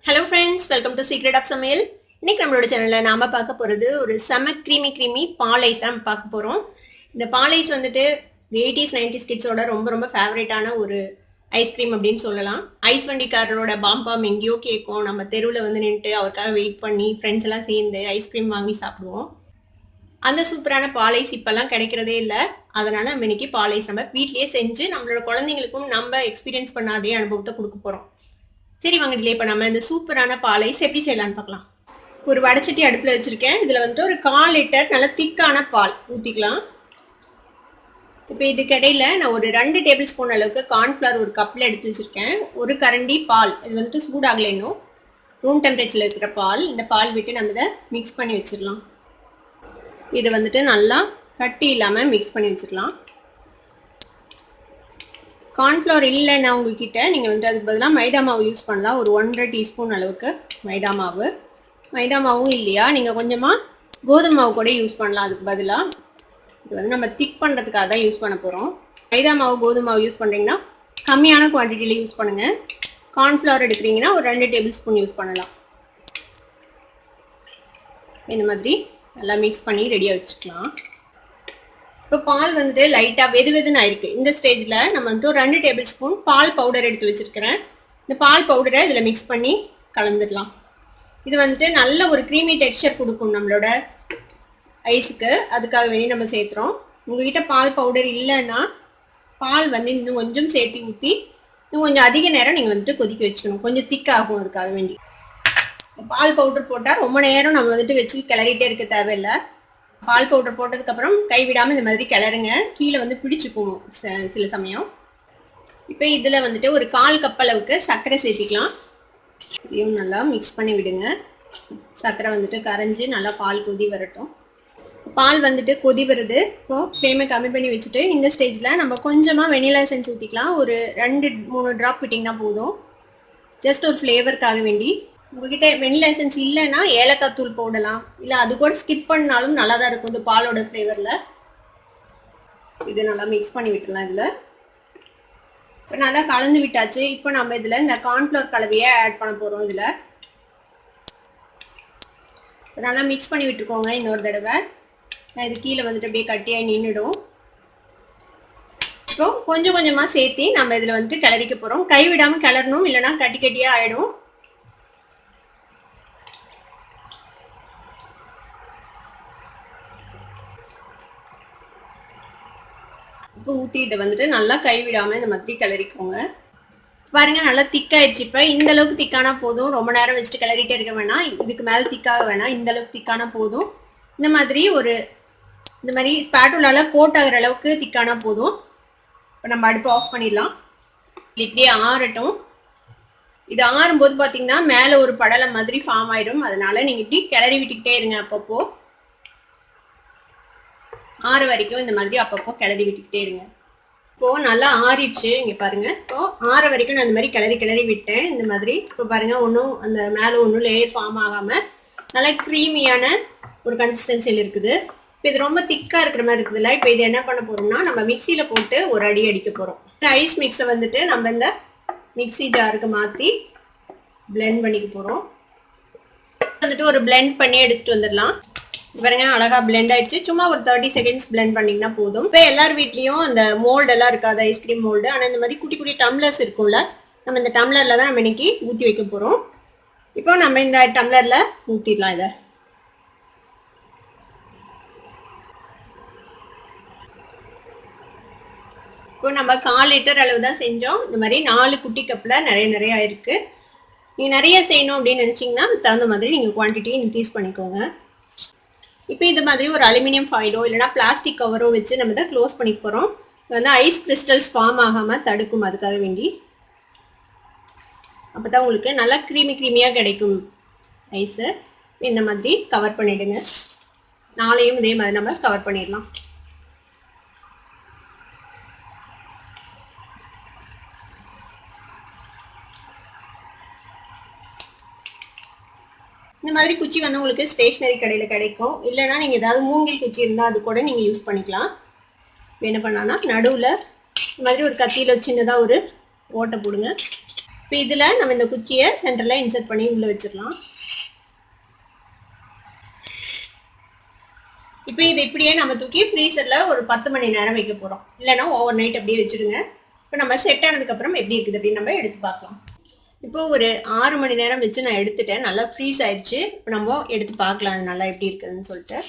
Hello friends, welcome to secret of சமையல். இன்னைக்கு நம்மளோட சேனல்ல நாம பார்க்க போறது ஒரு செம கிரீமி பால் ஐஸ் தான் பார்க்க போறோம். இந்த பால் ஐஸ் வந்துட்டு 80s 90s கிட்ஸோட ரொம்ப ரொம்ப ஃபேவரட்டான ஒரு ஐஸ்கிரீம் அப்படின்னு சொல்லலாம். ஐஸ் வண்டிக்காரரோட பாம்பாம் எங்கேயோ கேட்கும். நம்ம தெருவில் வந்து நின்றுட்டு அவருக்காக வெயிட் பண்ணி ஃப்ரெண்ட்ஸ் எல்லாம் சேர்ந்து ஐஸ்கிரீம் வாங்கி சாப்பிடுவோம். அந்த சூப்பரான பால் ஐஸ் இப்பெல்லாம் கிடைக்கிறதே இல்லை. அதனால நம்ம இன்னைக்கு பால் ஐஸ் நம்ம வீட்லயே செஞ்சு நம்மளோட குழந்தைங்களுக்கும் நம்ம எக்ஸ்பீரியன்ஸ் பண்ண அதே அனுபவத்தை கொடுக்க போறோம். சரி, வாங்க டிலே பண்ணாம இந்த சூப்பரான பால் ஐஸ் எப்படி செய்யலாம்னு பார்க்கலாம். ஒரு வடைச்சட்டி அடுப்புல வச்சிருக்கேன். இதுல வந்துட்டு ஒரு 1/4 லிட்டர் நல்ல திக்கான பால் ஊத்திக்கலாம். இப்போ இதுக்கு இடையில நான் ஒரு 2 டேபிள் ஸ்பூன் அளவுக்கு கார்ன்ஃபிளவர் ஒரு கப்ல எடுத்து வச்சிருக்கேன். ஒரு கரண்டி பால், இது வந்துட்டு சூடாகல, இன்னும் ரூம் டெம்பரேச்சர்ல இருக்கிற பால். இந்த பால் விட்டு நம்ம இதை மிக்ஸ் பண்ணி வச்சிடலாம். இது வந்துட்டு நல்லா கட்டி இல்லாம மிக்ஸ் பண்ணி வச்சிடலாம். கார்ன்ஃப்ளவர் இல்லைன்னா உங்ககிட்ட நீங்கள் வந்து அதுக்கு பதிலாக மைதா மாவு யூஸ் பண்ணலாம். ஒரு 1.5 டீஸ்பூன் அளவுக்கு மைதா மாவும் இல்லையா நீங்கள் கொஞ்சமாக கோதுமை மாவு கூட யூஸ் பண்ணலாம் அதுக்கு பதிலாக. இது வந்து நம்ம திக் பண்ணுறதுக்காக தான் யூஸ் பண்ண போகிறோம். மைதா மாவு கோதுமை மாவு யூஸ் பண்ணுறீங்கன்னா கம்மியான குவான்டிட்டியில் யூஸ் பண்ணுங்கள். கார்ன்ஃப்ளவர் எடுக்கிறீங்கன்னா ஒரு 2 டேபிள் ஸ்பூன் யூஸ் பண்ணலாம். இந்த மாதிரி நல்லா மிக்ஸ் பண்ணி ரெடியாக வச்சுக்கலாம். இப்போ பால் வந்துட்டு லைட்டாக வெதுன்னு ஆயிருக்கு. இந்த ஸ்டேஜில் நம்ம வந்துட்டு ஒரு 2 டேபிள் ஸ்பூன் பால் பவுடர் எடுத்து வச்சிருக்கிறேன். இந்த பால் பவுடரை இதில் மிக்ஸ் பண்ணி கலந்துடலாம். இது வந்துட்டு நல்ல ஒரு க்ரீமி டெக்ஸ்சர் கொடுக்கும் நம்மளோட ஐஸுக்கு. அதுக்காக வேண்டி நம்ம சேர்த்துறோம். உங்ககிட்ட பால் பவுடர் இல்லைன்னா பால் வந்து இன்னும் கொஞ்சம் சேர்த்து ஊற்றி இன்னும் கொஞ்சம் அதிக நேரம் நீங்கள் வந்துட்டு கொதிக்க வச்சுக்கணும். கொஞ்சம் திக்காகும். அதுக்காக வேண்டி பால் பவுடர் போட்டால் ரொம்ப நேரம் நம்ம வந்துட்டு வச்சு கிளறிட்டே இருக்க தேவையில்லை. பால் பவுடர் போட்டதுக்கப்புறம் கைவிடாமல் இந்த மாதிரி கிளறுங்க. கீழே வந்து பிடிச்சிக்கும் சில சமயம். இப்போ இதில் வந்துட்டு ஒரு 1/4 கப் அளவுக்கு சர்க்கரை சேர்த்திக்கலாம். இதையும் நல்லா மிக்ஸ் பண்ணி விடுங்க. சர்க்கரை வந்துட்டு கரைஞ்சி நல்லா பால் கொதி வரட்டும். பால் வந்துட்டு கொதி வருது. இப்போது ஃப்ளேமை கம்மி பண்ணி வச்சுட்டு இந்த ஸ்டேஜில் நம்ம கொஞ்சமாக வெனிலா எசன்ஸ் ஊற்றிக்கலாம். ஒரு 2-3 ட்ராப் விட்டிங்கன்னா போதும். ஜஸ்ட் ஒரு ஃப்ளேவருக்காக வேண்டி. உங்ககிட்ட வெனிலா எசன்ஸ் இல்லைன்னா ஏலக்காய் தூள் போடலாம். இல்லை அது கூட ஸ்கிப் பண்ணாலும் நல்லா தான் இருக்கும் இந்த பாலோட ஃப்ளேவரில். இது நல்லா மிக்ஸ் பண்ணி விட்டுலாம். இதில் இப்போ நல்லா கலந்து விட்டாச்சு. இப்போ நம்ம இதில் இந்த கார்ன்ஃப்ளவர் கலவையை ஆட் பண்ண போகிறோம். இதில் நல்லா மிக்ஸ் பண்ணி விட்டுருக்கோங்க. இன்னொரு தடவை இது கீழே வந்துட்டு அப்படியே கட்டியாக நின்றுடும். இப்போ கொஞ்சம் கொஞ்சமாக சேர்த்து நம்ம இதில் வந்துட்டு கிளறிக்க போகிறோம். கைவிடாமல் கிளறணும், இல்லைன்னா கட்டி கட்டியாக ஆகிடும். உப்பு ஊற்றி இதை வந்துட்டு நல்லா கைவிடாமல் இந்த மாதிரி கிளறிக்கோங்க. பாருங்க, நல்லா திக்காயிடுச்சு. இப்போ இந்த அளவுக்கு திக்கானா போதும். ரொம்ப நேரம் வச்சுட்டு கிளறிட்டே இருக்க வேணாம். இதுக்கு மேலே திக்காக வேணாம். இந்த அளவுக்கு திக்கானா போதும். இந்த மாதிரி இந்த மாதிரி ஸ்பாட்டுலால கோட் ஆகிற அளவுக்கு திக்கானா போதும். இப்போ நம்ம அடுப்பு ஆஃப் பண்ணிடலாம். இப்படியே ஆறட்டும். இது ஆறும்போது பார்த்தீங்கன்னா மேலே ஒரு படலை மாதிரி ஃபார்ம் ஆயிடும். அதனால நீங்கள் இப்படி கிளறி விட்டுக்கிட்டே இருங்க. அப்பப்போ ஆறு வரைக்கும் இந்த மாதிரி அப்பப்போ கிளறி விட்டுக்கிட்டே இருங்க. இப்போ நல்லா ஆறிடுச்சு. இங்கே பாருங்க, இப்போ ஆற வரைக்கும் நான் இந்த மாதிரி கிளறி விட்டேன். இந்த மாதிரி இப்போ பாருங்க, ஒன்றும் அந்த மேலே ஒன்றும் லேயர் ஃபார்ம் ஆகாமல் நல்லா க்ரீமியான ஒரு கன்சிஸ்டன்சியில் இருக்குது. இப்போ இது ரொம்ப திக்காக இருக்கிற மாதிரி இருக்குதுல்ல. இப்போ இது என்ன பண்ண போறோம்னா நம்ம மிக்சியில் போட்டு ஒரு அடி அடிக்க போகிறோம். இந்த ஐஸ் மிக்ஸை வந்துட்டு நம்ம இந்த மிக்சி ஜாருக்கு மாற்றி பிளெண்ட் பண்ணிக்க போகிறோம். வந்துட்டு ஒரு பிளெண்ட் பண்ணி எடுத்துட்டு வந்துடலாம். பாருங்க, அழகா பிளெண்ட் ஆயிடுச்சு. சும்மா ஒரு 30 செகண்ட்ஸ் பிளெண்ட் பண்ணிங்கன்னா போதும். இப்போ எல்லார் வீட்லயும் அந்த மோல்டு எல்லாம் இருக்காது, ஐஸ்கிரீம் மோல்டு. ஆனால் இந்த மாதிரி குட்டி குட்டி டம்ளர்ஸ் இருக்கும்ல, நம்ம இந்த டம்ளர்ல தான் நம்ம இன்னைக்கு ஊற்றி வைக்க போறோம். இப்போ நம்ம இந்த டம்ளர்ல ஊற்றிடலாம். இதை இப்போ நம்ம 1/4 லிட்டர் அளவு தான் செஞ்சோம். இந்த மாதிரி 4 குட்டி கப்ல நிறைய இருக்கு. நீங்க நிறைய செய்யணும் அப்படின்னு நினைச்சீங்கன்னா அதுக்கு தகுந்த மாதிரி நீங்க குவான்டிட்டியை இன்க்ரீஸ் பண்ணிக்கோங்க. இப்போ இந்த மாதிரி ஒரு அலுமினியம் ஃபாயிலோ இல்லைனா பிளாஸ்டிக் கவரோ வச்சு நம்ம தான் க்ளோஸ் பண்ணி போகிறோம். இது வந்து ஐஸ் கிறிஸ்டல்ஸ் ஃபார்ம் ஆகாமல் தடுக்கும். அதுக்காக வேண்டி அப்போ தான் உங்களுக்கு நல்லா க்ரீமியாக கிடைக்கும் ஐஸு. இந்த மாதிரி கவர் பண்ணிவிடுங்க. நாளையும் இதே மாதிரி நம்ம கவர் பண்ணிடலாம். இந்த மாதிரி குச்சி வந்து உங்களுக்கு ஸ்டேஷனரி கடையில் கிடைக்கும். இல்லைனா நீங்கள் ஏதாவது மூங்கில் குச்சி இருந்தால் அது கூட நீங்கள் யூஸ் பண்ணிக்கலாம். என்ன பண்ணான்னா நடுவில் இந்த மாதிரி ஒரு கத்தியில் சின்னதாக ஒரு ஓட்டை போடுங்க. இப்போ இதுல நம்ம இந்த குச்சியை சென்டர்ல இன்சர்ட் பண்ணி உள்ள வச்சிடலாம். இப்போ இது இப்படியே நம்ம தூக்கி ஃப்ரீசர்ல ஒரு 10 மணி நேரம் வைக்க போறோம். இல்லைன்னா ஓவர் நைட் அப்படியே வச்சிடுங்க. இப்போ நம்ம செட் ஆனதுக்கு அப்புறம் எப்படி இருக்குது அப்படின்னு நம்ம எடுத்து பார்க்கலாம். இப்போ ஒரு 6 மணி நேரம் வச்சு நான் எடுத்துட்டேன். நல்லா ஃப்ரீஸ் ஆயிடுச்சு. இப்போ நம்ம எடுத்து பார்க்கலாம் அது நல்லா எப்படி இருக்குதுன்னு சொல்லிட்டு.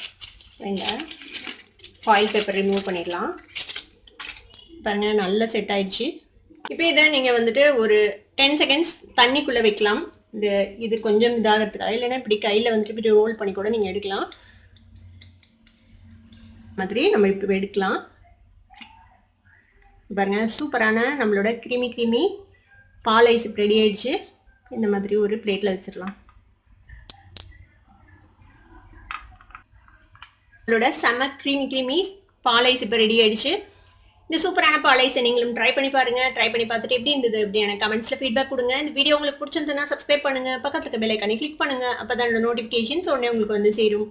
வேண்டாம், ஃபாயில் பேப்பர் ரிமூவ் பண்ணிடலாம். பாருங்க நல்லா செட் ஆயிடுச்சு. இப்போ இதை நீங்கள் வந்துட்டு ஒரு 10 செகண்ட்ஸ் தண்ணிக்குள்ளே வைக்கலாம். இது கொஞ்சம் இதாகிறதுக்காக, இல்லைன்னா இப்படி கையில் வந்துட்டு இப்படி ரோல் பண்ணி கூட நீங்கள் எடுக்கலாம். மாதிரி நம்ம இப்போ எடுக்கலாம். பாருங்க சூப்பரான நம்மளோட கிரீமி பால் ஐஸ் ரெடி ஆயிடுச்சு. இந்த மாதிரி ஒரு பிளேட்டில் வச்சிடலாம். நம்மளோட செம்ம கிரீமி பால் ஐஸ் இப்போ ரெடி ஆயிடுச்சு. இந்த சூப்பரான பால் ஐஸை நீங்களும் ட்ரை பண்ணி பாருங்க. ட்ரை பண்ணி பார்த்துட்டு எப்படி இருந்தது அப்படி எனக்கு கமெண்ட்ஸ்ல ஃபீட்பேக் கொடுங்க. இந்த வீடியோ உங்களுக்கு பிடிச்சிருந்ததுன்னா சப்ஸ்கிரைப் பண்ணுங்க, பக்கத்துக்கு பெல் ஐகானை கிளிக் பண்ணுங்க. அப்பதான் என்னோட நோட்டிஃபிகேஷன்ஸ் உடனே உங்களுக்கு வந்து சேரும்.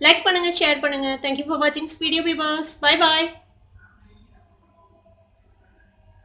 லைக் பண்ணுங்க, ஷேர் பண்ணுங்க. தேங்க்யூ ஃபார் வாட்சிங் வீடியோ. Bye bye.